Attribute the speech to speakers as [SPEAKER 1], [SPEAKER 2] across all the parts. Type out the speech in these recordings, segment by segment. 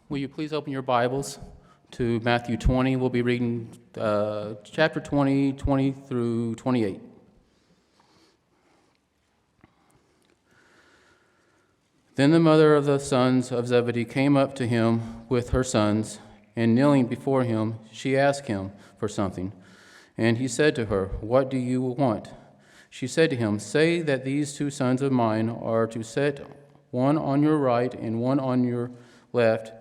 [SPEAKER 1] Will you please open your Bibles to Matthew 20? We'll be reading chapter 20, 20 through 28. Then the mother of the sons of Zebedee came up to him with her sons, and kneeling before him, she asked him for something. And he said to her, "What do you want?" She said to him, "Say that these two sons of mine are to sit one on your right and one on your left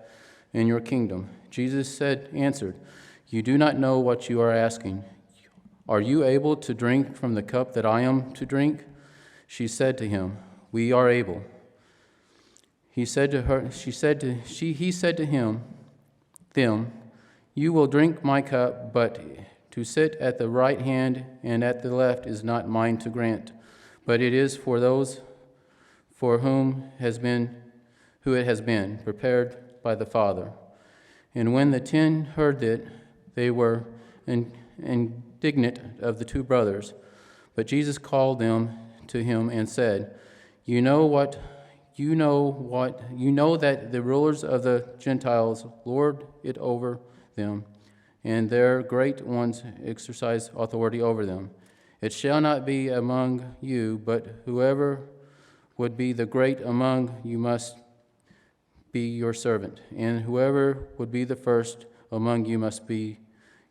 [SPEAKER 1] in your kingdom." Jesus answered, "You do not know what you are asking. Are you able to drink from the cup that I am to drink?" She said to him, "We are able." He said to them, "You will drink my cup, but to sit at the right hand and at the left is not mine to grant, but it is for those for whom it has been prepared by the Father." And when the 10 heard it, they were indignant of the two brothers. But Jesus called them to him and said, You know that the rulers of the Gentiles lord it over them, and their great ones exercise authority over them. It shall not be among you, but whoever would be the great among you must be your servant, and whoever would be the first among you must be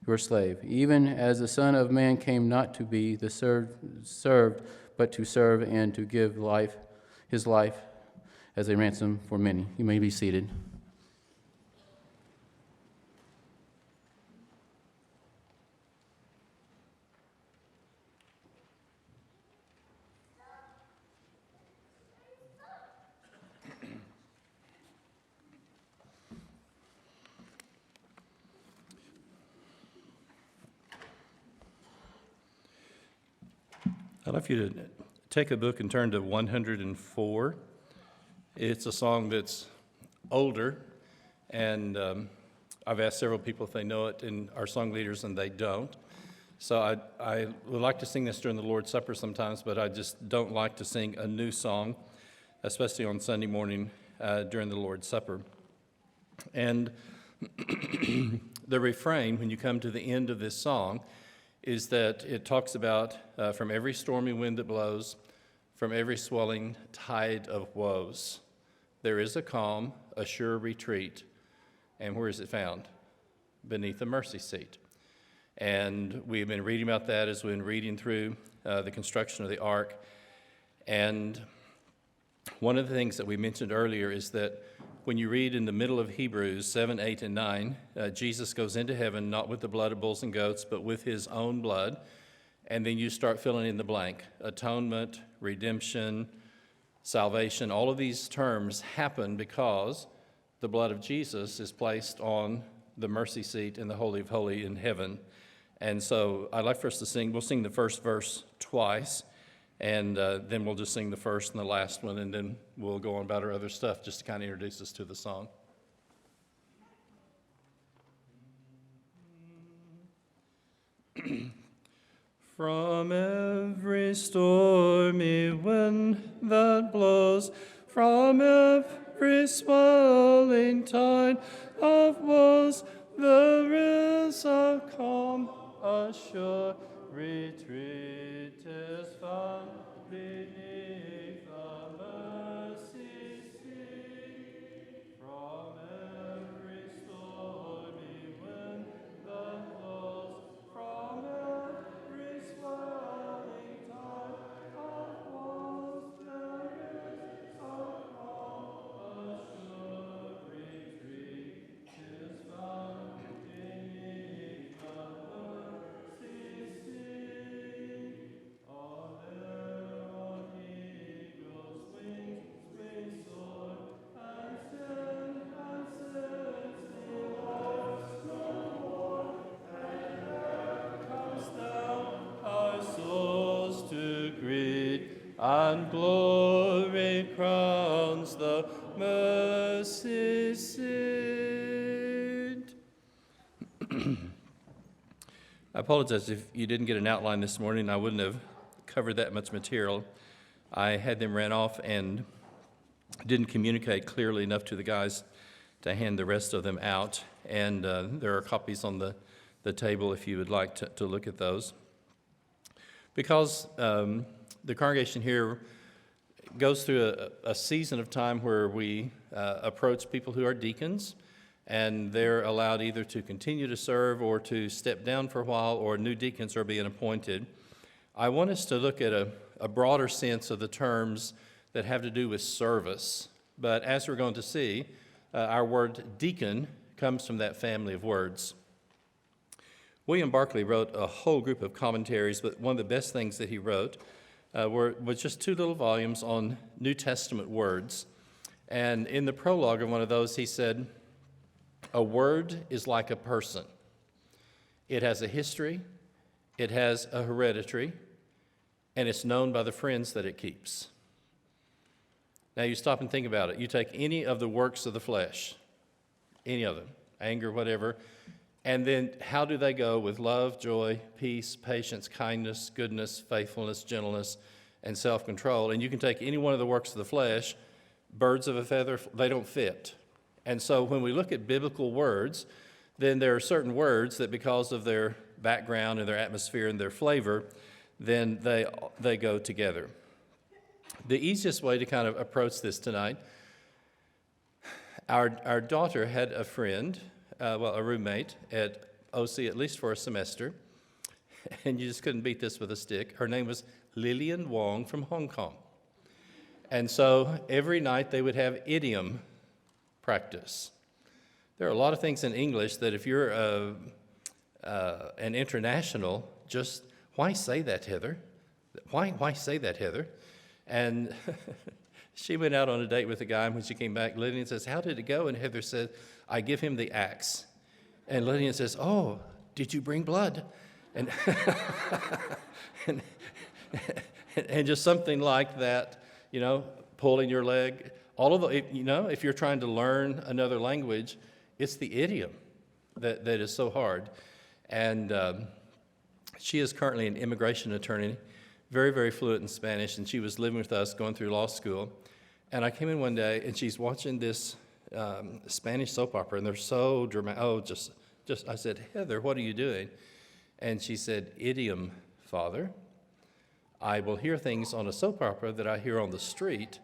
[SPEAKER 1] your slave, even as the Son of Man came not to be served, but to serve and to give his life as a ransom for many. You may be seated.
[SPEAKER 2] I'd like you to take a book and turn to 104. It's a song that's older, and I've asked several people if they know it, and our song leaders, and they don't. So I would like to sing this during the Lord's Supper sometimes, but I just don't like to sing a new song, especially on Sunday morning during the Lord's Supper. And the refrain, when you come to the end of this song, is that it talks about from every stormy wind that blows, from every swelling tide of woes, there is a calm, a sure retreat. And where is it found? Beneath the mercy seat. And we've been reading about that as we've been reading through the construction of the ark. And one of the things that we mentioned earlier is that when you read in the middle of Hebrews 7, 8, and 9, Jesus goes into heaven not with the blood of bulls and goats, but with his own blood. And then you start filling in the blank. Atonement, redemption, salvation, all of these terms happen because the blood of Jesus is placed on the mercy seat in the Holy of Holies in heaven. And so I'd like for us to sing. We'll sing the first verse twice. And then we'll just sing the first and the last one, and then we'll go on about our other stuff just to kind of introduce us to the song. From every stormy wind that blows, from every swelling tide of woes, there is a calm, a sure retreat is found beneath the mercy seat. From every stormy wind that blows, from every swelling tide of woes, there is a calm, a sure retreat is found beneath the mercy seat. Oh, there on eagle's wings we soar, and stand and sense the lost no more. And there comes down our souls to greet, and glory crowns the mercy seat. I apologize if you didn't get an outline this morning. I wouldn't have covered that much material. I had them ran off and didn't communicate clearly enough to the guys to hand the rest of them out. And there are copies on the table if you would like to look at those. Because the congregation here goes through a season of time where we approach people who are deacons, and they're allowed either to continue to serve or to step down for a while, or new deacons are being appointed. I want us to look at a broader sense of the terms that have to do with service. But as we're going to see, our word deacon comes from that family of words. William Barclay wrote a whole group of commentaries, but one of the best things that he wrote was just 2 little volumes on New Testament words. And in the prologue of one of those, he said, "A word is like a person. It has a history, it has a hereditary, and it's known by the friends that it keeps." Now you stop and think about it. You take any of the works of the flesh, any of them, anger, whatever, and then how do they go with love, joy, peace, patience, kindness, goodness, faithfulness, gentleness, and self-control? And you can take any one of the works of the flesh, birds of a feather, they don't fit. And so when we look at biblical words, then there are certain words that because of their background and their atmosphere and their flavor, then they go together. The easiest way to kind of approach this tonight, our daughter had a friend, a roommate at OC, at least for a semester, and you just couldn't beat this with a stick. Her name was Lillian Wong from Hong Kong. And so every night they would have idiom practice. There are a lot of things in English that if you're an international, just, why say that, Heather? Why say that, Heather? And she went out on a date with a guy, and when she came back, Lillian says, "How did it go?" And Heather said, "I give him the axe." And Lillian says, "Oh, did you bring blood?" And, and just something like that, pulling your leg. All of the, if you're trying to learn another language, it's the idiom that is so hard. And she is currently an immigration attorney, very, very fluent in Spanish, and she was living with us going through law school. And I came in one day, and she's watching this Spanish soap opera, and they're so dramatic. Oh, just I said, "Heather, what are you doing?" And she said, "Idiom, Father. I will hear things on a soap opera that I hear on the street,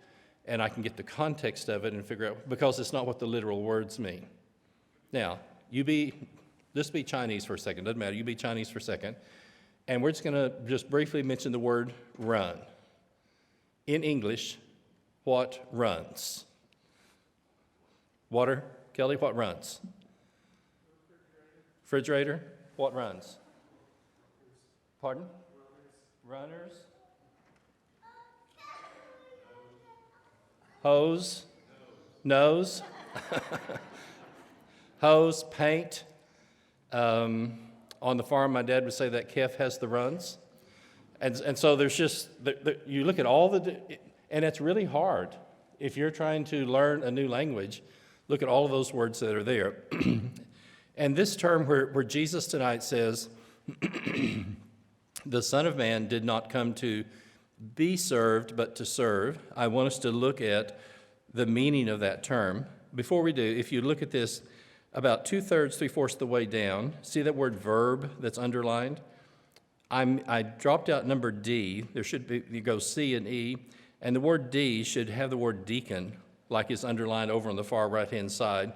[SPEAKER 2] and I can get the context of it and figure out, because it's not what the literal words mean." Now, just be Chinese for a second. Doesn't matter. You be Chinese for a second. And we're just going to just briefly mention the word run. In English, what runs? Water? Kelly, what runs? Refrigerator? What runs? Pardon? Runners? Hose? Nose? Hose, paint. On the farm, my dad would say that calf has the runs. And so there's just, you look at all and it's really hard. If you're trying to learn a new language, look at all of those words that are there. And this term where Jesus tonight says, "The Son of Man did not come to be served, but to serve," I want us to look at the meaning of that term. Before we do, if you look at this, about 2/3, 3/4 of the way down, see that word verb that's underlined? I dropped out number D. There should be, you go C and E, and the word D should have the word deacon, like it's underlined over on the far right-hand side.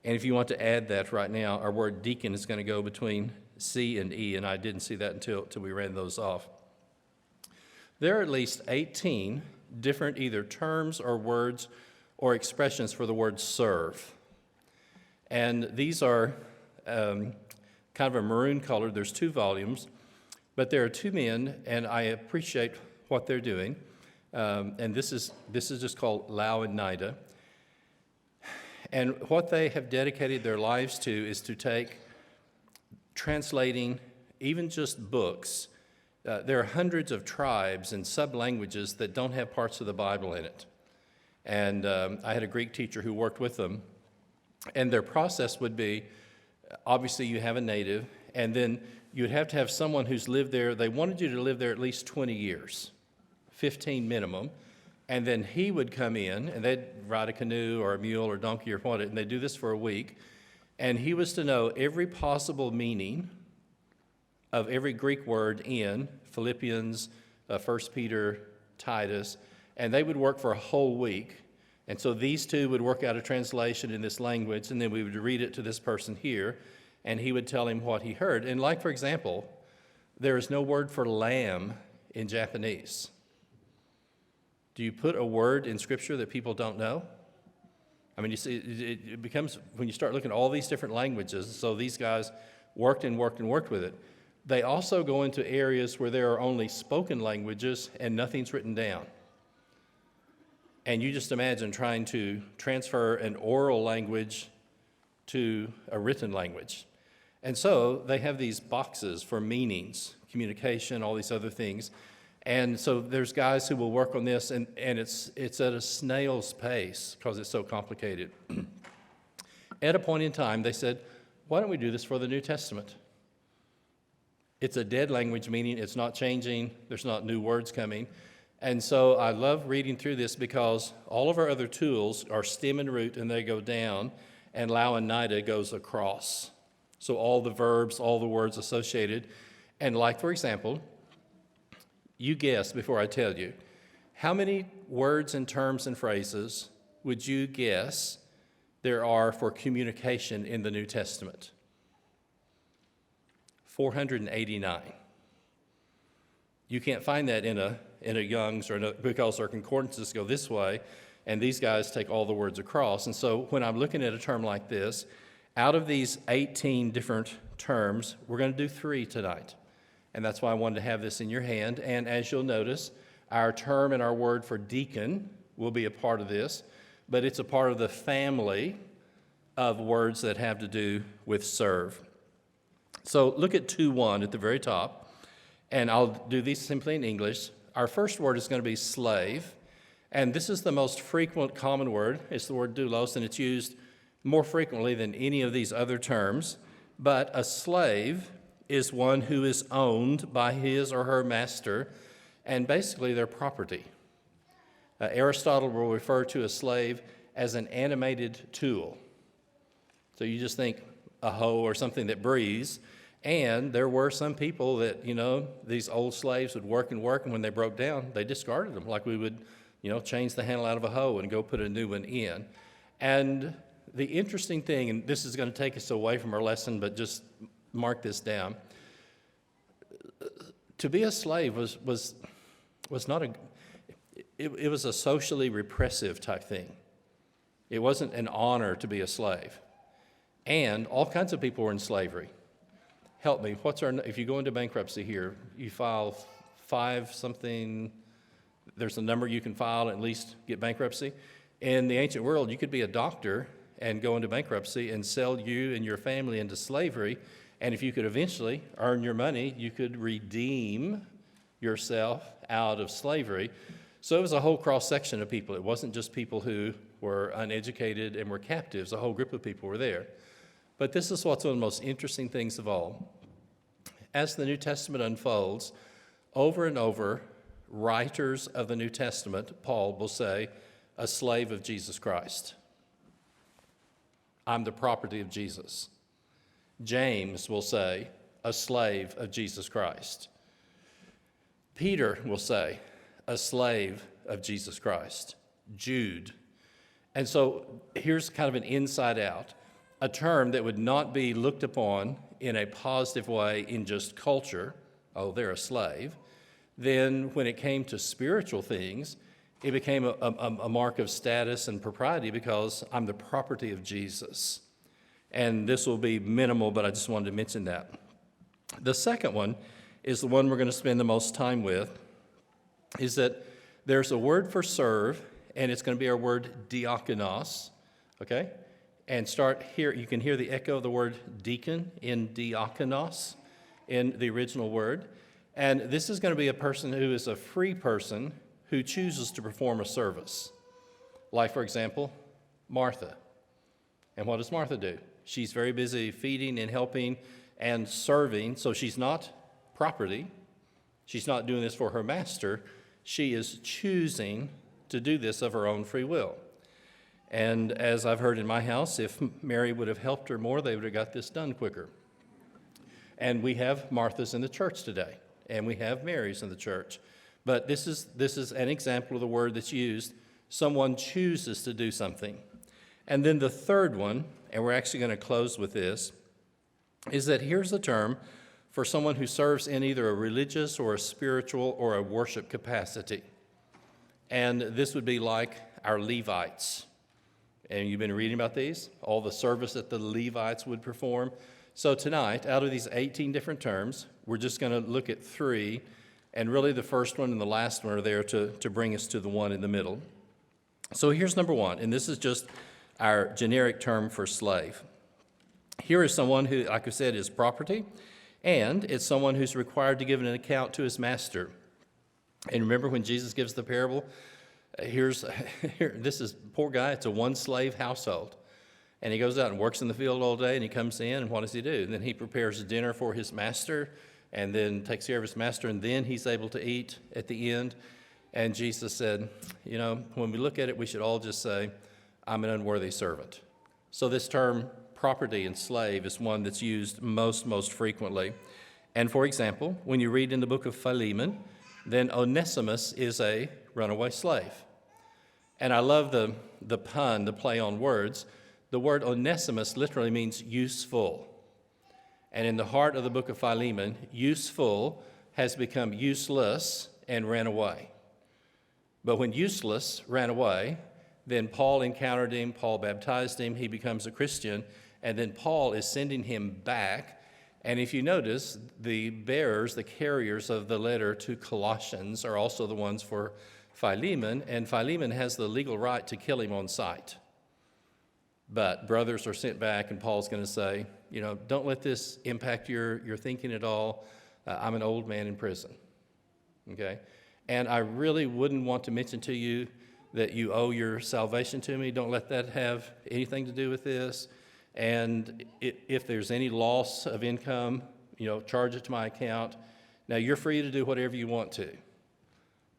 [SPEAKER 2] And if you want to add that right now, our word deacon is going to go between C and E, and I didn't see that until we ran those off. There are at least 18 different either terms or words or expressions for the word serve. And these are kind of a maroon color. There's 2 volumes, but there are 2 men, and I appreciate what they're doing. And this is just called Lau and Nida. And what they have dedicated their lives to is to take translating even just books. There are hundreds of tribes and sub-languages that don't have parts of the Bible in it. And I had a Greek teacher who worked with them. And their process would be, obviously you have a native, and then you'd have to have someone who's lived there. They wanted you to live there at least 20 years, 15 minimum, And then he would come in, and they'd ride a canoe or a mule or donkey or what, and they'd do this for a week. And he was to know every possible meaning of every Greek word in Philippians, 1 Peter, Titus, and they would work for a whole week. And so these two would work out a translation in this language, and then we would read it to this person here, and he would tell him what he heard. And like, for example, there is no word for lamb in Japanese. Do you put a word in Scripture that people don't know? I mean, you see, it becomes, when you start looking at all these different languages, so these guys worked and worked and worked with it. They also go into areas where there are only spoken languages and nothing's written down. And you just imagine trying to transfer an oral language to a written language. And so they have these boxes for meanings, communication, all these other things. And so there's guys who will work on this, and it's at a snail's pace because it's so complicated. At a point in time, they said, why don't we do this for the New Testament? It's a dead language, meaning it's not changing, there's not new words coming. And so I love reading through this because all of our other tools are stem and root, and they go down, and Lau and Nida goes across. So all the verbs, all the words associated. And like, for example, you guess before I tell you, how many words and terms and phrases would you guess there are for communication in the New Testament? 489. You can't find that in a Young's because our concordances go this way, and these guys take all the words across. And so when I'm looking at a term like this, out of these 18 different terms, we're going to do 3 tonight. And that's why I wanted to have this in your hand. And as you'll notice, our term and our word for deacon will be a part of this, but it's a part of the family of words that have to do with serve. So look at 2:1 at the very top. And I'll do these simply in English. Our first word is going to be slave. And this is the most frequent common word. It's the word doulos, and it's used more frequently than any of these other terms. But a slave is one who is owned by his or her master, and basically their property. Aristotle will refer to a slave as an animated tool. So you just think a hoe or something that breathes. And there were some people that, these old slaves would work, and when they broke down, they discarded them, like we would, change the handle out of a hoe and go put a new one in. And the interesting thing, and this is going to take us away from our lesson, but just mark this down. To be a slave was not it was a socially repressive type thing. It wasn't an honor to be a slave. And all kinds of people were in slavery. Help me, if you go into bankruptcy here, you file 5 something, there's a number you can file and at least get bankruptcy. In the ancient world, you could be a doctor and go into bankruptcy and sell you and your family into slavery. And if you could eventually earn your money, you could redeem yourself out of slavery. So it was a whole cross-section of people. It wasn't just people who were uneducated and were captives. A whole group of people were there. But this is what's one of the most interesting things of all. As the New Testament unfolds, over and over, writers of the New Testament, Paul will say, a slave of Jesus Christ. I'm the property of Jesus. James will say, a slave of Jesus Christ. Peter will say, a slave of Jesus Christ. Jude. And so here's kind of an inside out, a term that would not be looked upon in a positive way in just culture, oh, they're a slave. Then when it came to spiritual things, it became a mark of status and propriety because I'm the property of Jesus. And this will be minimal, but I just wanted to mention that. The second one is the one we're going to spend the most time with, is that there's a word for serve, and it's going to be our word diakonos, okay? And start here, you can hear the echo of the word deacon in diakonos in the original word. And this is going to be a person who is a free person who chooses to perform a service. Like, for example, Martha. And what does Martha do? She's very busy feeding and helping and serving, so she's not property. She's not doing this for her master. She is choosing to do this of her own free will. And as I've heard in my house, if Mary would have helped her more, they would have got this done quicker. And we have Marthas in the church today, and we have Marys in the church. But this is an example of the word that's used. Someone chooses to do something. And then the third one, and we're actually going to close with this, is that here's the term for someone who serves in either a religious or a spiritual or a worship capacity. And this would be like our Levites. And you've been reading about these, all the service that the Levites would perform. So tonight, out of these 18 different terms, we're just going to look at 3, and really the first one and the last one are there to bring us to the one in the middle. So here's number 1, and this is just our generic term for slave. Here is someone who, like I said, is property, and it's someone who's required to give an account to his master. And remember when Jesus gives the parable, this is poor guy, it's a one-slave household. And he goes out and works in the field all day, and he comes in, and what does he do? And then he prepares dinner for his master, and then takes care of his master, and then he's able to eat at the end. And Jesus said, when we look at it, we should all just say, I'm an unworthy servant. So this term, property and slave, is one that's used most frequently. And for example, when you read in the book of Philemon, then Onesimus is a runaway slave. And I love the pun, the play on words. The word Onesimus literally means useful. And in the heart of the book of Philemon, useful has become useless and ran away. But when useless ran away, then Paul encountered him, Paul baptized him, he becomes a Christian, and then Paul is sending him back. And if you notice, the bearers, the carriers of the letter to Colossians are also the ones for Philemon, and Philemon has the legal right to kill him on sight. But brothers are sent back, and Paul's going to say, don't let this impact your thinking at all. I'm an old man in prison, okay? And I really wouldn't want to mention to you that you owe your salvation to me. Don't let that have anything to do with this. And if there's any loss of income, charge it to my account. Now, you're free to do whatever you want to,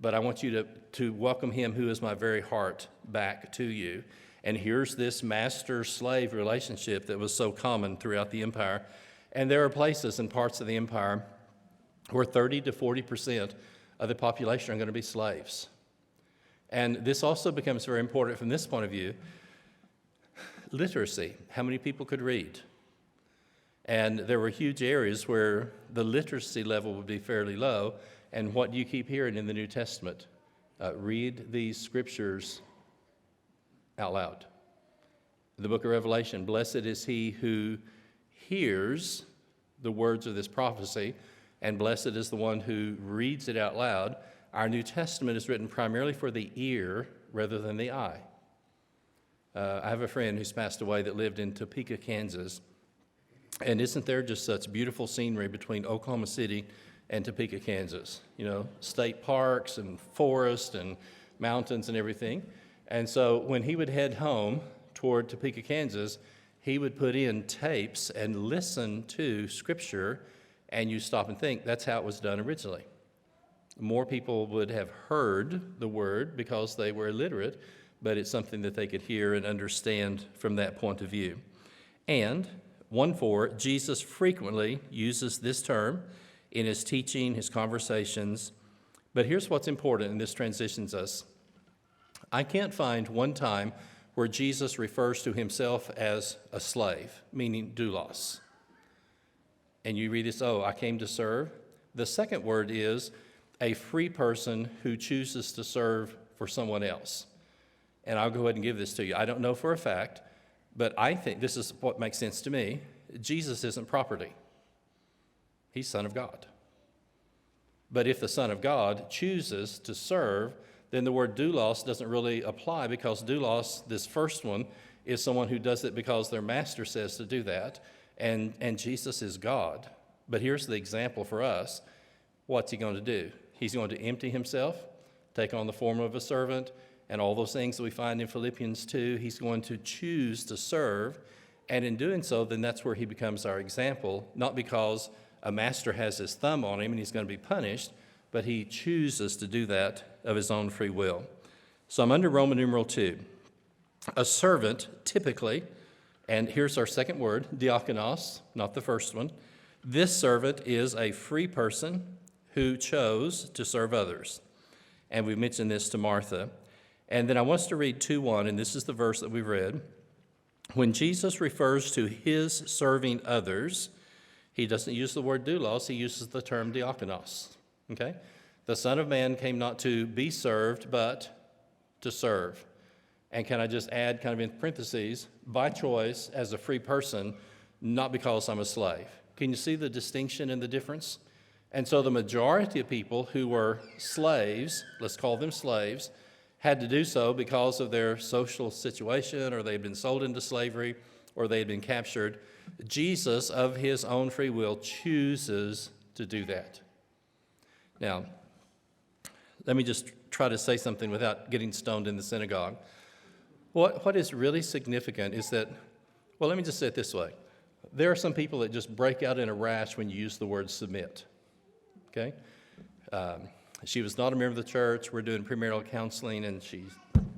[SPEAKER 2] but I want you to welcome him who is my very heart back to you. And here's this master-slave relationship that was so common throughout the empire. And there are places and parts of the empire where 30 to 40% of the population are going to be slaves. And this also becomes very important from this point of view. Literacy, how many people could read? And there were huge areas where the literacy level would be fairly low. And what do you keep hearing in the New Testament? Read these scriptures out loud. The book of Revelation, blessed is he who hears the words of this prophecy, and blessed is the one who reads it out loud. Our New Testament is written primarily for the ear rather than the eye. I have a friend who's passed away that lived in Topeka, Kansas. And isn't there just such beautiful scenery between Oklahoma City and Topeka, Kansas? State parks and forest and mountains and everything. And so when he would head home toward Topeka, Kansas, he would put in tapes and listen to Scripture, and you stop and think, that's how it was done originally. More people would have heard the word because they were illiterate, but it's something that they could hear and understand from that point of view. And 1:4, Jesus frequently uses this term in his teaching, his conversations. But here's what's important, and this transitions us. I can't find one time where Jesus refers to himself as a slave, meaning doulos. And you read this, I came to serve. The second word is a free person who chooses to serve for someone else. And I'll go ahead and give this to you. I don't know for a fact, but I think this is what makes sense to me. Jesus isn't property. He's Son of God. But if the Son of God chooses to serve, then the word doulos doesn't really apply, because doulos, this first one, is someone who does it because their master says to do that, and Jesus is God. But here's the example for us. What's he going to do? He's going to empty himself, take on the form of a servant, and all those things that we find in Philippians 2. He's going to choose to serve, and in doing so, then that's where he becomes our example, not because a master has his thumb on him and he's going to be punished, but he chooses to do that of his own free will. So I'm under Roman numeral 2. A servant, typically, and here's our second word, diakonos, not the first one. This servant is a free person who chose to serve others. And we mentioned this to Martha. And then I want us to read 2:1, and this is the verse that we read. When Jesus refers to his serving others, he doesn't use the word doulos, he uses the term diakonos. Okay? The Son of Man came not to be served, but to serve. And can I just add, kind of in parentheses, by choice as a free person, not because I'm a slave. Can you see the distinction and the difference? And so the majority of people who were slaves, let's call them slaves, had to do so because of their social situation, or they had been sold into slavery, or they had been captured. Jesus, of his own free will, chooses to do that. Now, let me just try to say something without getting stoned in the synagogue. What is really significant is that, well, let me just say it this way. There are some people that just break out in a rash when you use the word submit, okay? She was not a member of the church. We're doing premarital counseling, and she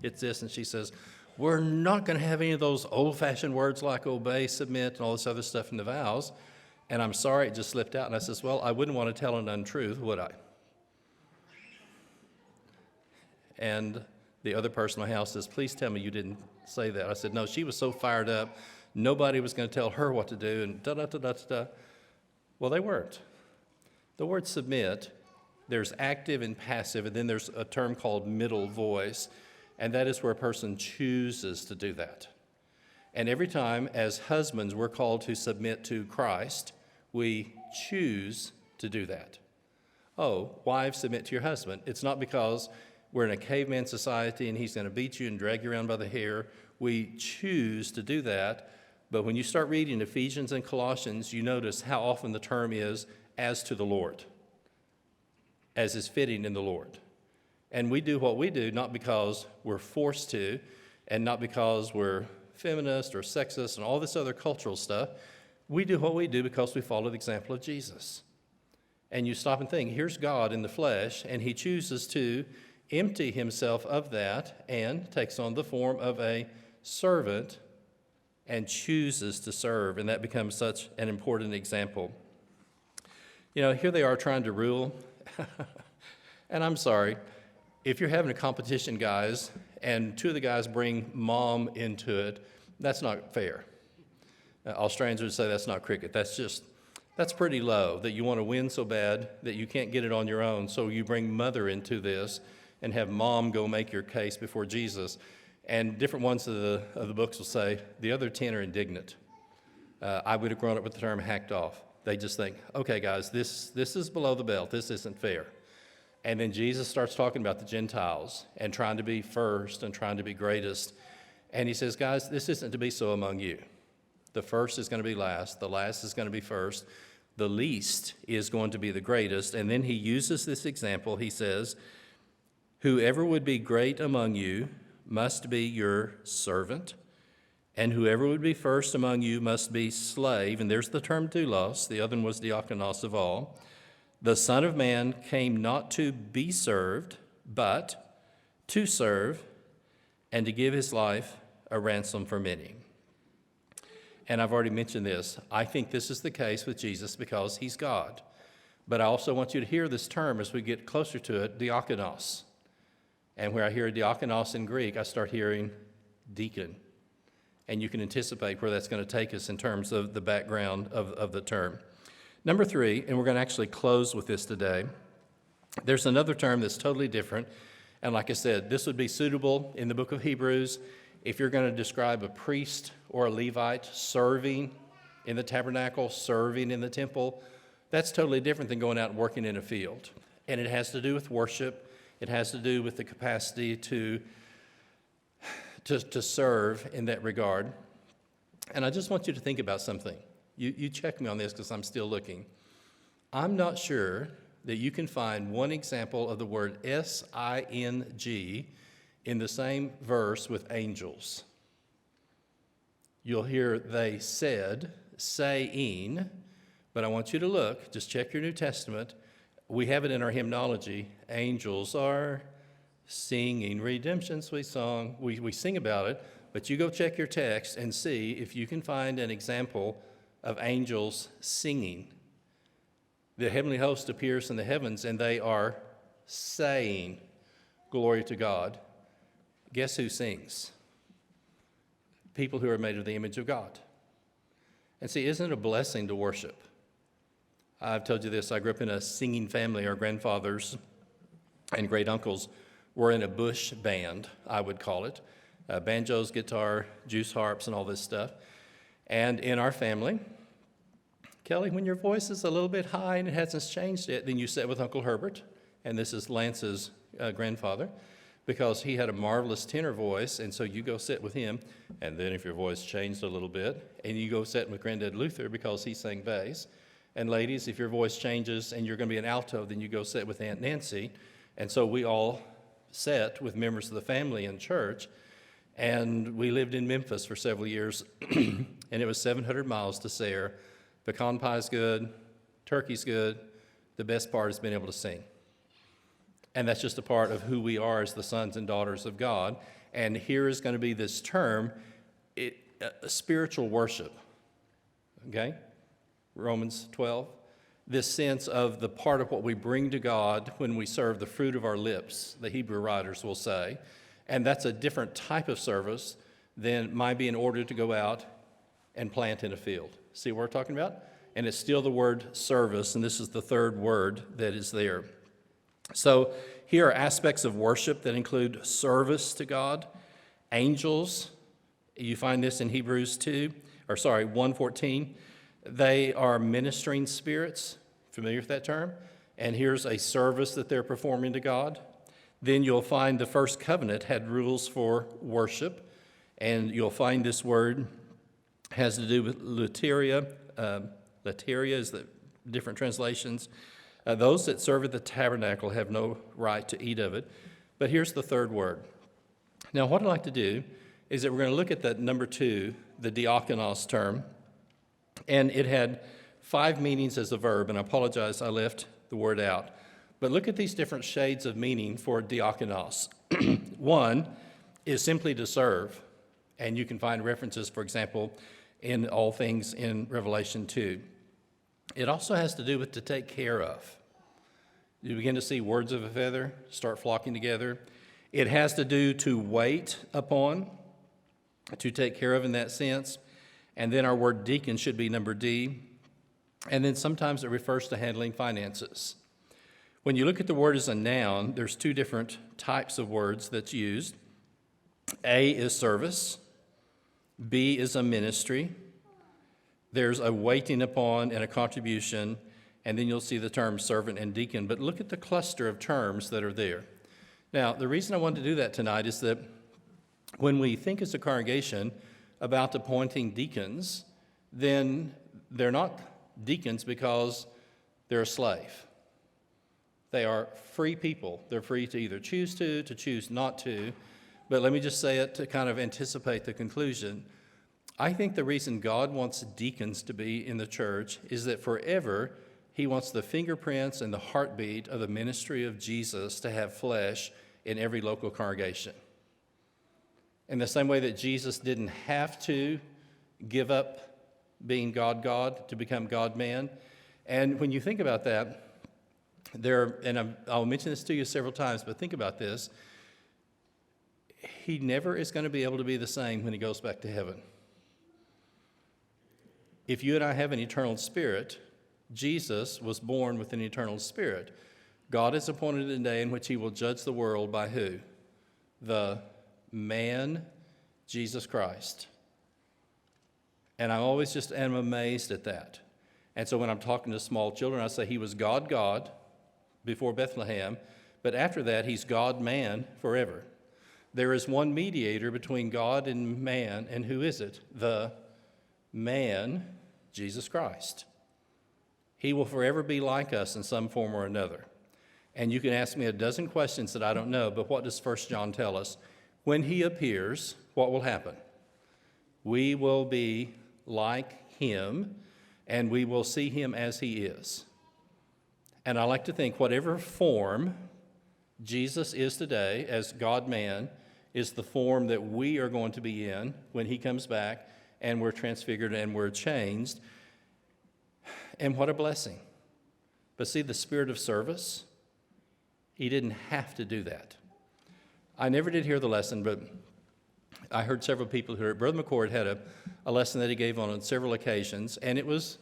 [SPEAKER 2] hits this, and she says, we're not going to have any of those old-fashioned words like obey, submit, and all this other stuff in the vows. And I'm sorry, it just slipped out. And I says, well, I wouldn't want to tell an untruth, would I? And the other person in my house says, please tell me you didn't say that. I said, no, she was so fired up, nobody was going to tell her what to do, and da-da-da-da-da. Well, they weren't. The word submit, there's active and passive, and then there's a term called middle voice, and that is where a person chooses to do that. And every time, as husbands, we're called to submit to Christ, we choose to do that. Oh, wives, submit to your husband. It's not because we're in a caveman society and he's going to beat you and drag you around by the hair. We choose to do that. But when you start reading Ephesians and Colossians, you notice how often the term is as to the Lord, as is fitting in the Lord. And we do what we do not because we're forced to, and not because we're feminist or sexist and all this other cultural stuff. We do what we do because we follow the example of Jesus. And you stop and think, here's God in the flesh, and he chooses to empty himself of that and takes on the form of a servant and chooses to serve, and that becomes such an important example. You know, here they are trying to rule, and I'm sorry, if you're having a competition, guys, and two of the guys bring mom into it, that's not fair. Australians would say that's not cricket. That's pretty low, that you want to win so bad that you can't get it on your own, so you bring mother into this and have mom go make your case before Jesus. And different ones of the books will say, the other 10 are indignant. I would have grown up with the term hacked off. They just think, okay, guys, this is below the belt. This isn't fair. And then Jesus starts talking about the Gentiles and trying to be first and trying to be greatest. And he says, guys, this isn't to be so among you. The first is going to be last. The last is going to be first. The least is going to be the greatest. And then he uses this example. He says, whoever would be great among you must be your servant, and whoever would be first among you must be slave. And there's the term doulos. The other one was diakonos of all. The Son of Man came not to be served, but to serve, and to give his life a ransom for many. And I've already mentioned this. I think this is the case with Jesus because he's God. But I also want you to hear this term as we get closer to it, diakonos. And where I hear diakonos in Greek, I start hearing deacon. And you can anticipate where that's going to take us in terms of the background of the term. Number 3, and we're going to actually close with this today, there's another term that's totally different. And like I said, this would be suitable in the book of Hebrews if you're going to describe a priest or a Levite serving in the tabernacle, serving in the temple. That's totally different than going out and working in a field. And it has to do with worship. It has to do with the capacity to serve in that regard. And I just want you to think about something. You check me on this because I'm still looking. I'm not sure that you can find one example of the word S-I-N-G in the same verse with angels. You'll hear they said, saying, but I want you to look, just check your New Testament. We have it in our hymnology. Angels are Singing redemption, sweet song. We sing about it, but you go check your text and see if you can find an example of angels singing. The heavenly host appears in the heavens, and they are saying, glory to God. Guess who sings? People who are made of the image of God. And see, isn't it a blessing to worship? I've told you this, I grew up in a singing family. Our grandfathers and great uncles were in a bush band, I would call it. Banjos, guitar, juice harps, and all this stuff. And in our family, Kelly, when your voice is a little bit high and it hasn't changed yet, then you sit with Uncle Herbert, and this is Lance's grandfather, because he had a marvelous tenor voice, and so you go sit with him, and then if your voice changed a little bit, and you go sit with Granddad Luther because he sang bass. And ladies, if your voice changes and you're going to be an alto, then you go sit with Aunt Nancy. And so we all sat with members of the family in church, and we lived in Memphis for several years, and it was 700 miles to Sayre. Pecan pie's good, turkey's good. The best part is being able to sing. And that's just a part of who we are as the sons and daughters of God. And here is going to be this term, spiritual worship. Okay? Romans 12. This sense of the part of what we bring to God when we serve the fruit of our lips, the Hebrew writers will say. And that's a different type of service than my being ordered to go out and plant in a field. See what we're talking about? And it's still the word service, and this is the third word that is there. So here are aspects of worship that include service to God, angels. You find this in Hebrews 1:14. They are ministering spirits. Familiar with that term? And here's a service that they're performing to God. Then you'll find the first covenant had rules for worship, and you'll find this word has to do with lateria. Lateria is the different translations. Those that serve at the tabernacle have no right to eat of it. But here's the third word. Now, what I'd like to do is that we're going to look at that number 2, the diakonos term, and it had 5 meanings as a verb, and I apologize I left the word out. But look at these different shades of meaning for diakonos. One is simply to serve, and you can find references, for example, in all things in Revelation 2. It also has to do with to take care of. You begin to see words of a feather start flocking together. It has to do to wait upon, to take care of in that sense. And then our word deacon should be number D. And then sometimes it refers to handling finances. When you look at the word as a noun, there's 2 different types of words that's used. A is service. B is a ministry. There's a waiting upon and a contribution, and then you'll see the terms servant and deacon. But look at the cluster of terms that are there. Now, the reason I wanted to do that tonight is that when we think as a congregation about appointing deacons, then they're not deacons because they're a slave. They are free people. They're free to either choose to choose not to. But let me just say it to kind of anticipate the conclusion. I think the reason God wants deacons to be in the church is that forever he wants the fingerprints and the heartbeat of the ministry of Jesus to have flesh in every local congregation. In the same way that Jesus didn't have to give up being God to become God-man. And when you think about that, I'll mention this to you several times, but think about this. He never is going to be able to be the same when he goes back to heaven. If you and I have an eternal spirit, Jesus was born with an eternal spirit. God has appointed a day in which he will judge the world by who? The man, Jesus Christ. And I always just am amazed at that. And so when I'm talking to small children, I say he was God before Bethlehem, but after that, he's God-man forever. There is one mediator between God and man, and who is it? The man, Jesus Christ. He will forever be like us in some form or another. And you can ask me a dozen questions that I don't know, but what does 1 John tell us? When he appears, what will happen? We will be like him, and we will see him as he is. And I like to think whatever form Jesus is today, as God-man, is the form that we are going to be in when he comes back and we're transfigured and we're changed. And what a blessing. But see, the spirit of service, he didn't have to do that. I never did hear the lesson, but I heard several people who Brother McCord had a lesson that he gave on several occasions, and it was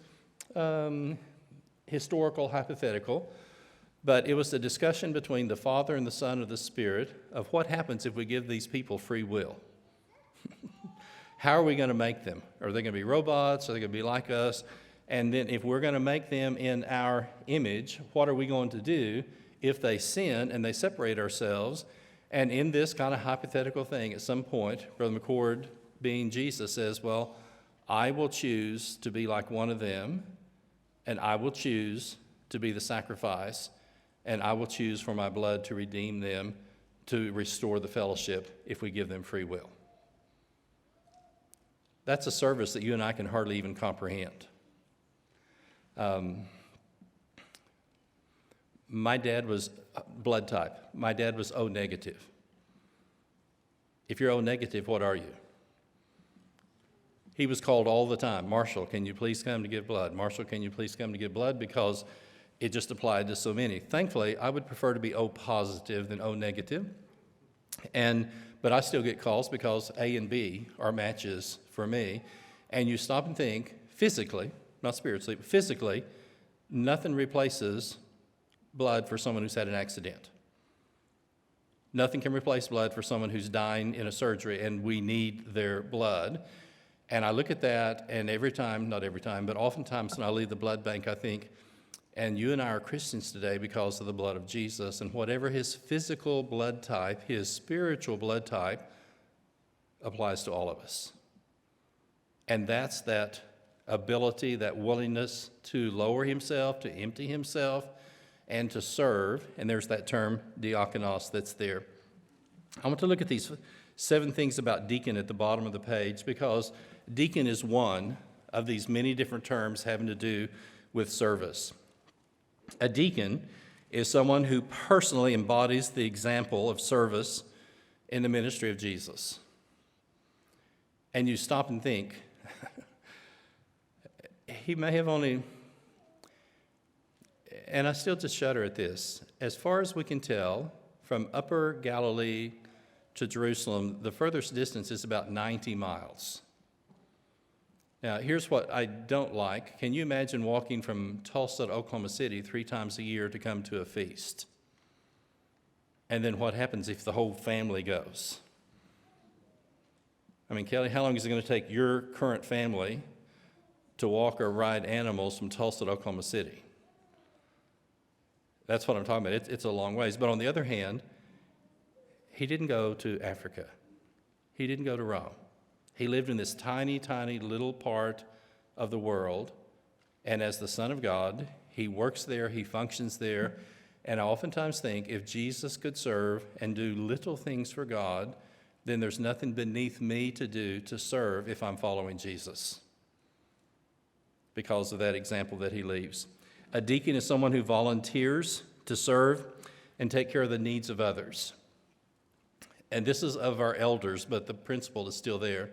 [SPEAKER 2] historical, hypothetical, but it was a discussion between the Father and the Son and the Spirit of what happens if we give these people free will. How are we going to make them? Are they going to be robots? Are they going to be like us? And then if we're going to make them in our image, what are we going to do if they sin and they separate ourselves? And in this kind of hypothetical thing, at some point, Brother McCord, being Jesus, says, well, I will choose to be like one of them, and I will choose to be the sacrifice, and I will choose for my blood to redeem them, to restore the fellowship if we give them free will. That's a service that you and I can hardly even comprehend. My dad was blood type. My dad was O negative. If you're O negative, what are you? He was called all the time, Marshall, can you please come to give blood? Marshall, can you please come to give blood? Because it just applied to so many. Thankfully, I would prefer to be O positive than O negative. But I still get calls because A and B are matches for me. And you stop and think, physically, not spiritually, but physically, nothing replaces blood for someone who's had an accident. Nothing can replace blood for someone who's dying in a surgery, and we need their blood. And I look at that, and every time, not every time, but oftentimes when I leave the blood bank, I think, and you and I are Christians today because of the blood of Jesus, and whatever his physical blood type, his spiritual blood type applies to all of us. And that's that ability, that willingness to lower himself, to empty himself, and to serve. And there's that term, diakonos, that's there. I want to look at these 7 things about deacon at the bottom of the page, because deacon is one of these many different terms having to do with service. A deacon is someone who personally embodies the example of service in the ministry of Jesus. And you stop and think, he may have only, and I still just shudder at this, as far as we can tell, from Upper Galilee to Jerusalem, the furthest distance is about 90 miles. Now, here's what I don't like. Can you imagine walking from Tulsa to Oklahoma City 3 times a year to come to a feast? And then what happens if the whole family goes? I mean, Kelly, how long is it going to take your current family to walk or ride animals from Tulsa to Oklahoma City? That's what I'm talking about. It's a long ways. But on the other hand, he didn't go to Africa. He didn't go to Rome. He lived in this tiny, tiny little part of the world. And as the Son of God, he works there, he functions there. And I oftentimes think if Jesus could serve and do little things for God, then there's nothing beneath me to do to serve if I'm following Jesus, because of that example that he leaves. A deacon is someone who volunteers to serve and take care of the needs of others. And this is of our elders, but the principle is still there.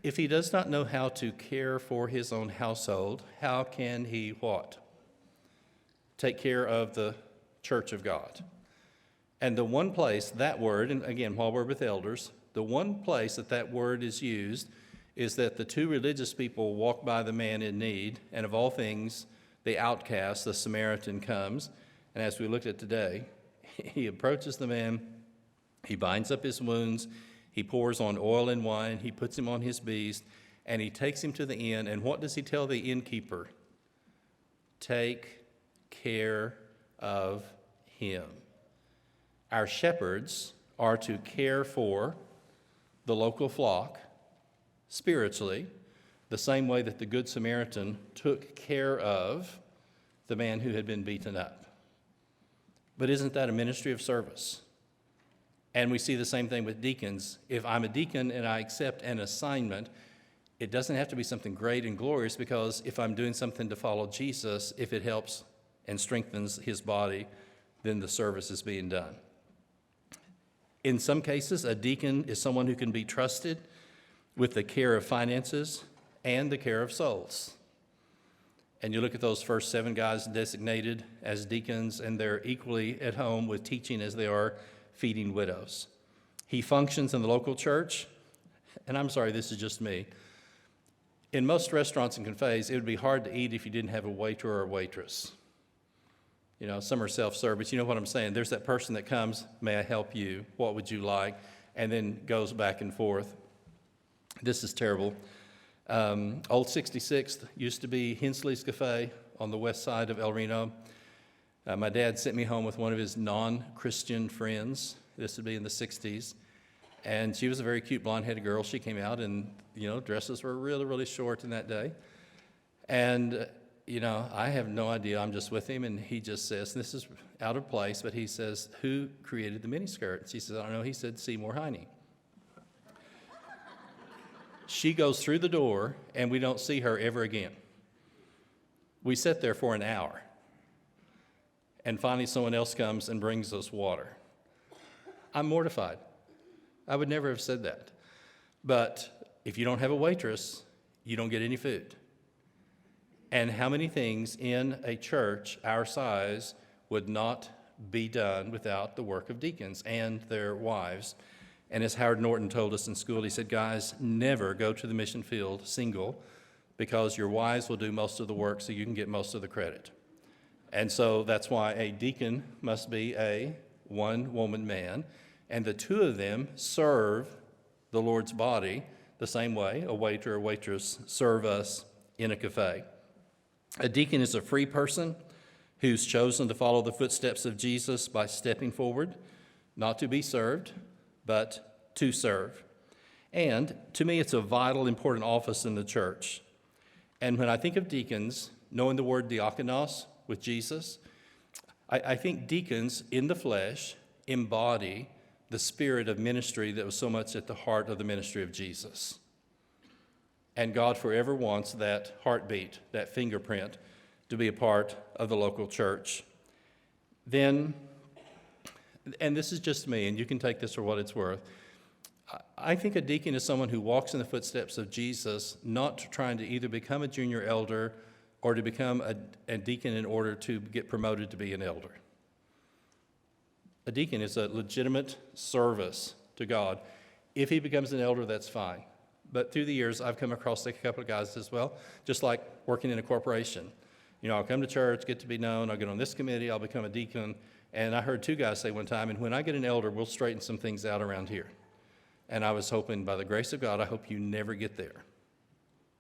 [SPEAKER 2] If he does not know how to care for his own household, how can he what? Take care of the church of God. And the one place that word, and again, while we're with elders, the one place that word is used is that the 2 religious people walk by the man in need, and of all things, the outcast, the Samaritan, comes. And as we looked at today, he approaches the man, he binds up his wounds, he pours on oil and wine, he puts him on his beast, and he takes him to the inn. And what does he tell the innkeeper? Take care of him. Our shepherds are to care for the local flock spiritually, the same way that the Good Samaritan took care of the man who had been beaten up. But isn't that a ministry of service? And we see the same thing with deacons. If I'm a deacon and I accept an assignment, it doesn't have to be something great and glorious, because if I'm doing something to follow Jesus, if it helps and strengthens his body, then the service is being done. In some cases, a deacon is someone who can be trusted with the care of finances and the care of souls. And you look at those first 7 guys designated as deacons, and they're equally at home with teaching as they are feeding widows. He functions in the local church, and I'm sorry, this is just me. In most restaurants and cafes, it would be hard to eat if you didn't have a waiter or a waitress. You know, some are self-service. You know what I'm saying? There's that person that comes, may I help you? What would you like? And then goes back and forth. This is terrible. Old 66th used to be Hensley's Cafe on the west side of El Reno. My dad sent me home with one of his non-Christian friends. This would be in the 60s. And she was a very cute blonde-headed girl. She came out and, dresses were really, really short in that day. And, I have no idea. I'm just with him, and he just says, and this is out of place, but he says, who created the miniskirt? And she says, I don't know. He said, Seymour Heine. She goes through the door, and we don't see her ever again. We sit there for an hour, and finally someone else comes and brings us water. I'm mortified. I would never have said that. But if you don't have a waitress, you don't get any food. And how many things in a church our size would not be done without the work of deacons and their wives? And as Howard Norton told us in school, he said, guys, never go to the mission field single, because your wives will do most of the work so you can get most of the credit. And so that's why a deacon must be a one-woman man, and the two of them serve the Lord's body the same way a waiter or waitress serve us in a cafe. A deacon is a free person who's chosen to follow the footsteps of Jesus by stepping forward, not to be served, but to serve. And to me, it's a vital, important office in the church. And when I think of deacons, knowing the word diakonos with Jesus, I think deacons in the flesh embody the spirit of ministry that was so much at the heart of the ministry of Jesus. And God forever wants that heartbeat, that fingerprint, to be a part of the local church. Then, and this is just me, and you can take this for what it's worth, I think a deacon is someone who walks in the footsteps of Jesus, not trying to either become a junior elder or to become a deacon in order to get promoted to be an elder. A deacon is a legitimate service to God. If he becomes an elder, that's fine. But through the years, I've come across a couple of guys as well, just like working in a corporation. I'll come to church, get to be known, I'll get on this committee, I'll become a deacon. And I heard 2 guys say one time, and when I get an elder, we'll straighten some things out around here. And I was hoping, by the grace of God, I hope you never get there.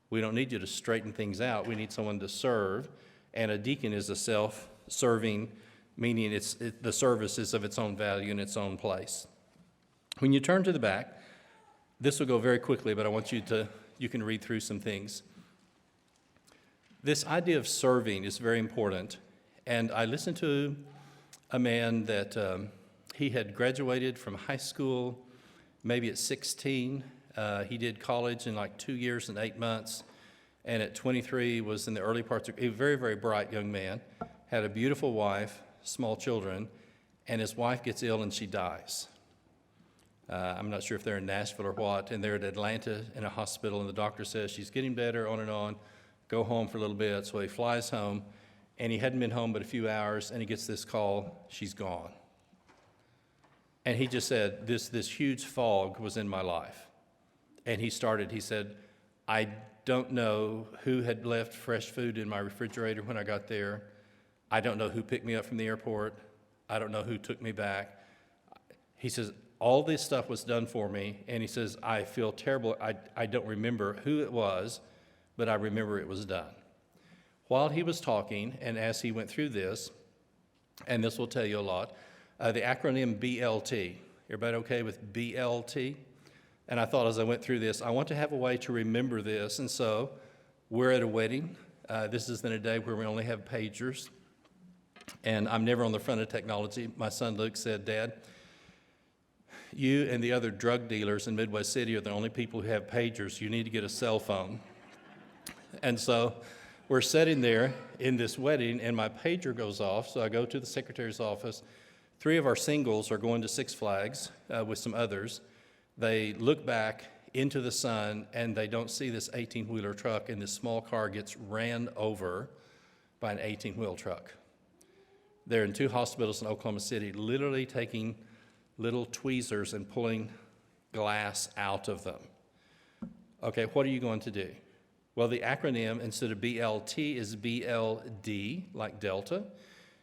[SPEAKER 2] We don't need you to straighten things out. We need someone to serve. And a deacon is a self-serving, meaning the service is of its own value in its own place. When you turn to the back, this will go very quickly, but I want you can read through some things. This idea of serving is very important. And I listened to a man that he had graduated from high school, maybe at 16. He did college in like 2 years and 8 months. And at 23 was in the early parts of, a very, very bright young man, had a beautiful wife, small children, and his wife gets ill and she dies. I'm not sure if they're in Nashville or what, and they're at Atlanta in a hospital, and the doctor says she's getting better, on and on, go home for a little bit. So he flies home, and he hadn't been home but a few hours, and he gets this call, she's gone. And he just said, this huge fog was in my life. And he said, I don't know who had left fresh food in my refrigerator when I got there. I don't know who picked me up from the airport. I don't know who took me back. He says, all this stuff was done for me, and he says, I feel terrible. I don't remember who it was, but I remember it was done. While he was talking, and as he went through this, and this will tell you a lot, the acronym BLT. Everybody okay with BLT? And I thought as I went through this, I want to have a way to remember this, and so we're at a wedding. This is in a day where we only have pagers, and I'm never on the front of technology. My son Luke said, Dad, you and the other drug dealers in Midwest City are the only people who have pagers. You need to get a cell phone. And so we're sitting there in this wedding, and my pager goes off, so I go to the secretary's office. 3 of our singles are going to Six Flags with some others. They look back into the sun, and they don't see this 18-wheeler truck, and this small car gets ran over by an 18-wheel truck. They're in 2 hospitals in Oklahoma City, literally taking little tweezers and pulling glass out of them. Okay, what are you going to do? Well, the acronym, instead of BLT, is BLD, like Delta.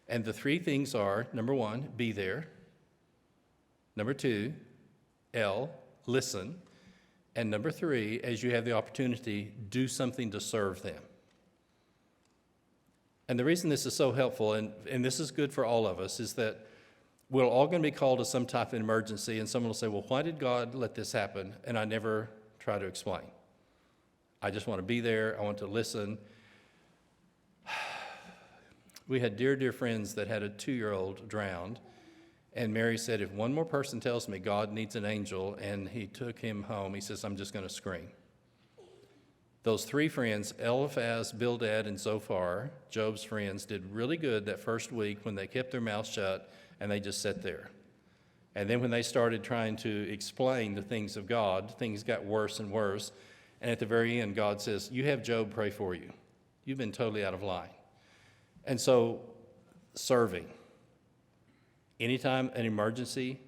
[SPEAKER 2] And the 3 things are, number 1, be there. Number 2, L, listen. And number 3, as you have the opportunity, do something to serve them. And the reason this is so helpful, and this is good for all of us, is that we're all going to be called to some type of emergency, and someone will say, well, why did God let this happen? And I never try to explain. I just want to be there. I want to listen. We had dear friends that had a 2-year-old drowned, and Mary said, if one more person tells me God needs an angel, and he took him home, he says, I'm just going to scream. Those 3 friends, Eliphaz, Bildad, and Zophar, Job's friends, did really good that first week when they kept their mouths shut and they just sat there. And then when they started trying to explain the things of God, things got worse and worse. And at the very end, God says, you have Job pray for you. You've been totally out of line. And so, serving. Anytime an emergency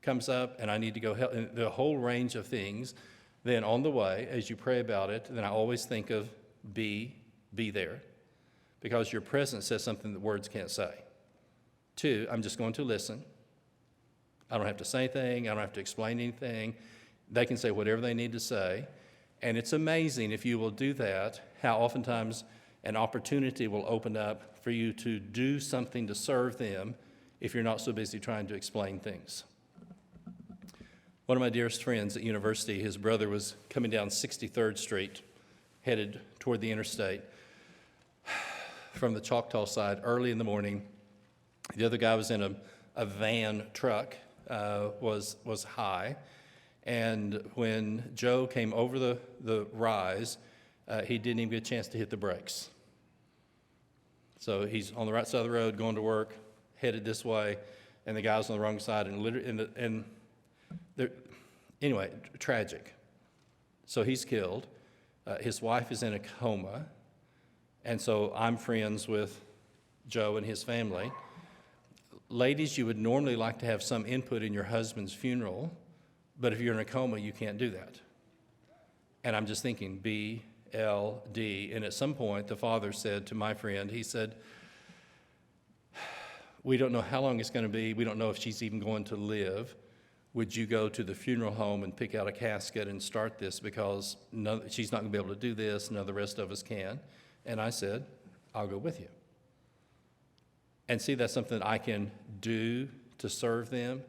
[SPEAKER 2] comes up and I need to go help, and the whole range of things, then on the way, as you pray about it, then I always think of be there. Because your presence says something that words can't say. 2, I'm just going to listen. I don't have to say anything. I don't have to explain anything. They can say whatever they need to say. And it's amazing if you will do that, how oftentimes an opportunity will open up for you to do something to serve them if you're not so busy trying to explain things. One of my dearest friends at university, his brother was coming down 63rd Street, headed toward the interstate from the Choctaw side early in the morning. The other guy was in a van truck, was high. And when Joe came over the rise, he didn't even get a chance to hit the brakes. So he's on the right side of the road going to work, headed this way, and the guy's on the wrong side. Anyway, tragic. So he's killed. His wife is in a coma. And so I'm friends with Joe and his family. Ladies, you would normally like to have some input in your husband's funeral. But if you're in a coma, you can't do that. And I'm just thinking, BLD. And at some point, the father said to my friend, he said, we don't know how long it's going to be. We don't know if she's even going to live. Would you go to the funeral home and pick out a casket and start this? Because she's not going to be able to do this. None of the rest of us can. And I said, I'll go with you. And see, that's something I can do to serve them.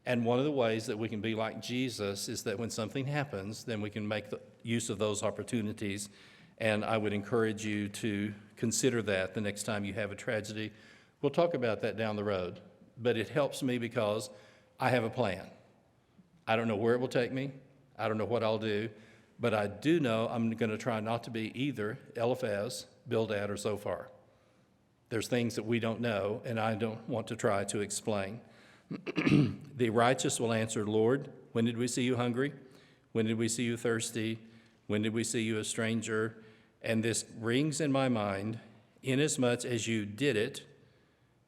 [SPEAKER 2] And one of the ways that we can be like Jesus is that when something happens, then we can make the use of those opportunities. And I would encourage you to consider that the next time you have a tragedy. We'll talk about that down the road. But it helps me because I have a plan. I don't know where it will take me. I don't know what I'll do. But I do know I'm going to try not to be either Eliphaz, Bildad, or Zophar. There's things that we don't know, and I don't want to try to explain. The righteous will answer, Lord, when did we see you hungry? When did we see you thirsty? When did we see you a stranger? And this rings in my mind, inasmuch as you did it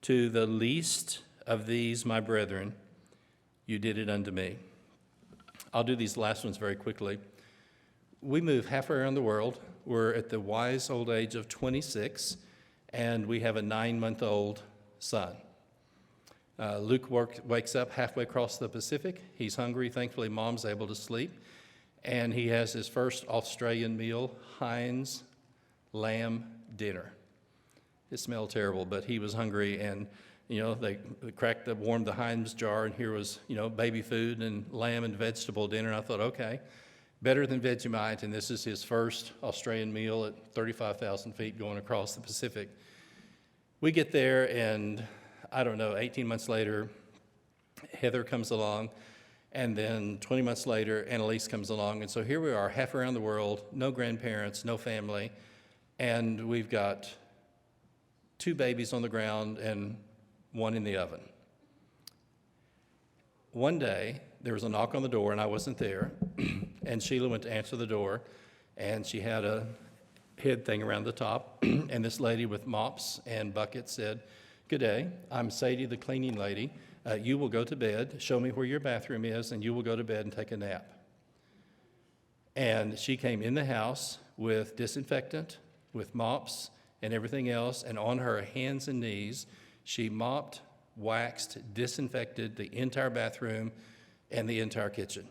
[SPEAKER 2] to the least of these, my brethren, you did it unto me. I'll do these last ones very quickly. We move halfway around the world. We're at the wise old age of 26, and we have a 9-month-old son. Luke wakes up halfway across the Pacific. He's hungry. Thankfully, Mom's able to sleep. And he has his first Australian meal, Heinz lamb dinner. It smelled terrible, but he was hungry. And, they warmed the Heinz jar, and here was, baby food and lamb and vegetable dinner. And I thought, okay, better than Vegemite. And this is his first Australian meal at 35,000 feet going across the Pacific. We get there, and 18 months later, Heather comes along, and then 20 months later, Annalise comes along. And so here we are, half around the world, no grandparents, no family, and we've got 2 babies on the ground and 1 in the oven. One day, there was a knock on the door, and I wasn't there, and Sheila went to answer the door, and she had a head thing around the top, and this lady with mops and buckets said, "Good day, I'm Sadie, the cleaning lady. You will go to bed, show me where your bathroom is, and you will go to bed and take a nap." And she came in the house with disinfectant, with mops, and everything else, and on her hands and knees, she mopped, waxed, disinfected the entire bathroom and the entire kitchen.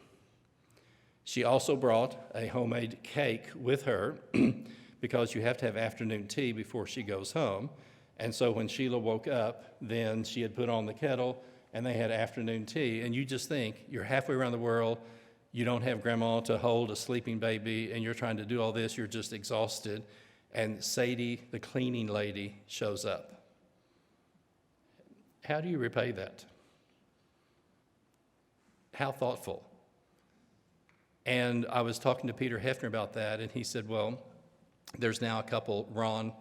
[SPEAKER 2] She also brought a homemade cake with her because you have to have afternoon tea before she goes home. And so when Sheila woke up, then she had put on the kettle and they had afternoon tea. And you just think, you're halfway around the world, you don't have grandma to hold a sleeping baby, and you're trying to do all this, you're just exhausted. And Sadie, the cleaning lady, shows up. How do you repay that? How thoughtful. And I was talking to Peter Hefner about that, and he said, well, there's now a couple, Ron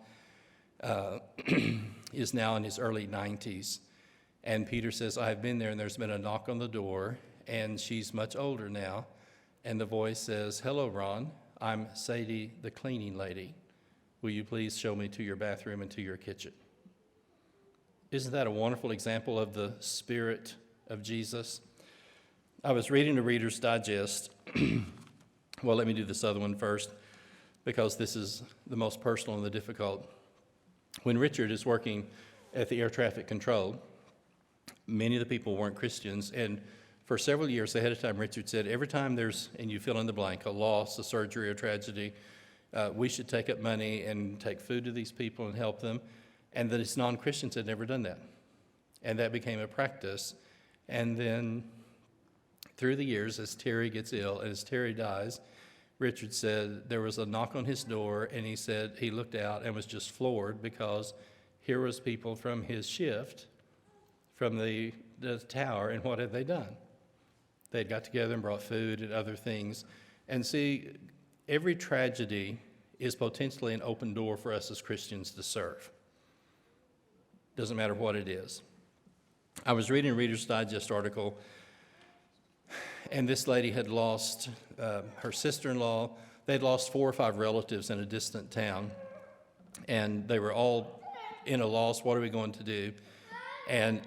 [SPEAKER 2] is now in his early 90s, and Peter says, I've been there, and there's been a knock on the door, and she's much older now, and the voice says, "Hello, Ron, I'm Sadie, the cleaning lady. Will you please show me to your bathroom and to your kitchen?" Isn't that a wonderful example of the Spirit of Jesus? I was reading the Reader's Digest. Well, let me do this other one first, because this is the most personal and the difficult. When Richard is working at the air traffic control, many of the people weren't Christians, and for several years ahead of time, Richard said, every time there's, and you fill in the blank, a loss, a surgery, or tragedy, we should take up money and take food to these people and help them, and that his non-Christians had never done that. And that became a practice. And then through the years, as Terry gets ill and as Terry dies, Richard said there was a knock on his door, and he said he looked out and was just floored because here was people from his shift from the tower, and what had they done? They'd got together and brought food and other things. And see, every tragedy is potentially an open door for us as Christians to serve. Doesn't matter what it is. I was reading a Reader's Digest article, and this lady had lost her sister-in-law. They'd lost 4 or 5 relatives in a distant town, and they were all in a loss. What are we going to do? And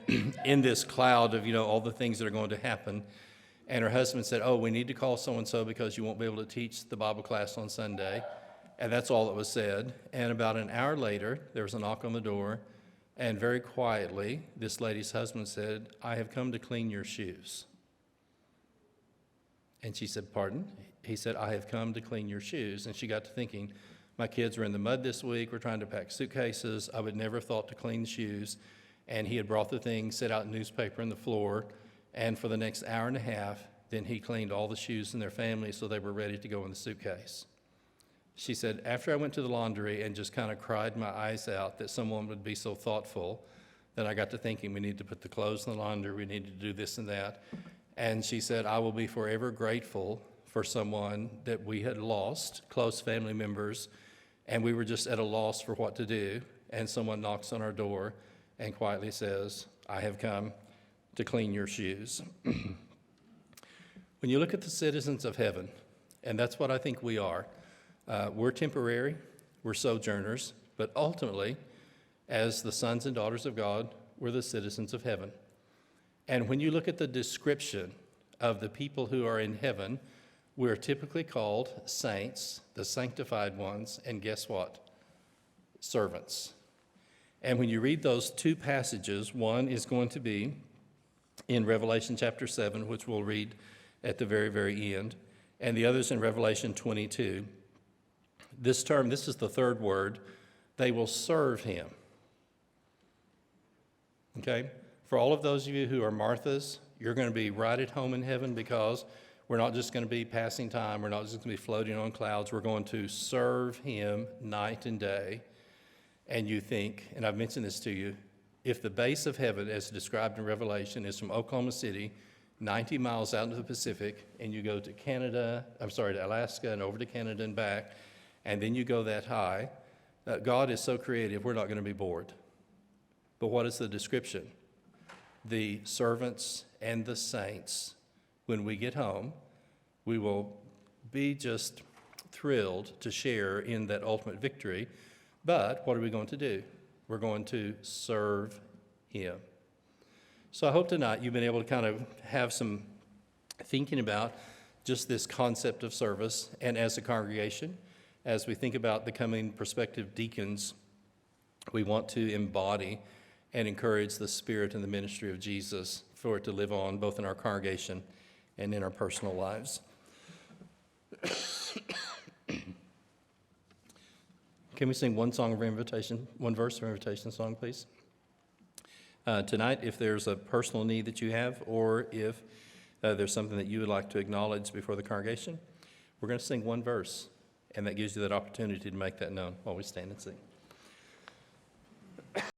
[SPEAKER 2] in this cloud of, all the things that are going to happen, and her husband said, "Oh, we need to call so-and-so because you won't be able to teach the Bible class on Sunday." And that's all that was said. And about an hour later, there was a knock on the door, and very quietly, this lady's husband said, "I have come to clean your shoes." And she said, "Pardon?" He said, "I have come to clean your shoes." And she got to thinking, my kids were in the mud this week, we're trying to pack suitcases, I would never have thought to clean the shoes. And he had brought the thing, set out newspaper on the floor, and for the next hour and a half, then he cleaned all the shoes in their family so they were ready to go in the suitcase. She said, after I went to the laundry and just kind of cried my eyes out that someone would be so thoughtful, then I got to thinking we need to put the clothes in the laundry, we need to do this and that. And she said, I will be forever grateful for someone that we had lost, close family members, and we were just at a loss for what to do, and someone knocks on our door and quietly says, "I have come to clean your shoes." When you look at the citizens of heaven, and that's what I think we are, we're temporary, we're sojourners, but ultimately, as the sons and daughters of God, we're the citizens of heaven. And when you look at the description of the people who are in heaven, we're typically called saints, the sanctified ones, and guess what? Servants. And when you read those 2 passages, one is going to be in Revelation chapter 7, which we'll read at the very, very end, and the other's in Revelation 22. This term, this is the third word, they will serve him. Okay? For all of those of you who are Marthas, you're going to be right at home in heaven because we're not just going to be passing time. We're not just going to be floating on clouds. We're going to serve him night and day. And you think, and I've mentioned this to you, if the base of heaven, as described in Revelation, is from Oklahoma City, 90 miles out into the Pacific, and you go to Alaska and over to Canada and back, and then you go that high, God is so creative, we're not going to be bored. But what is the description? The servants and the saints, when we get home, we will be just thrilled to share in that ultimate victory. But what are we going to do? We're going to serve Him. So I hope tonight you've been able to kind of have some thinking about just this concept of service. And as a congregation, as we think about the coming prospective deacons, we want to embody and encourage the spirit and the ministry of Jesus for it to live on both in our congregation and in our personal lives. Can we sing one song of invitation, one verse of invitation song, please? Tonight, if there's a personal need that you have, or if there's something that you would like to acknowledge before the congregation, we're going to sing one verse, and that gives you that opportunity to make that known while we stand and sing.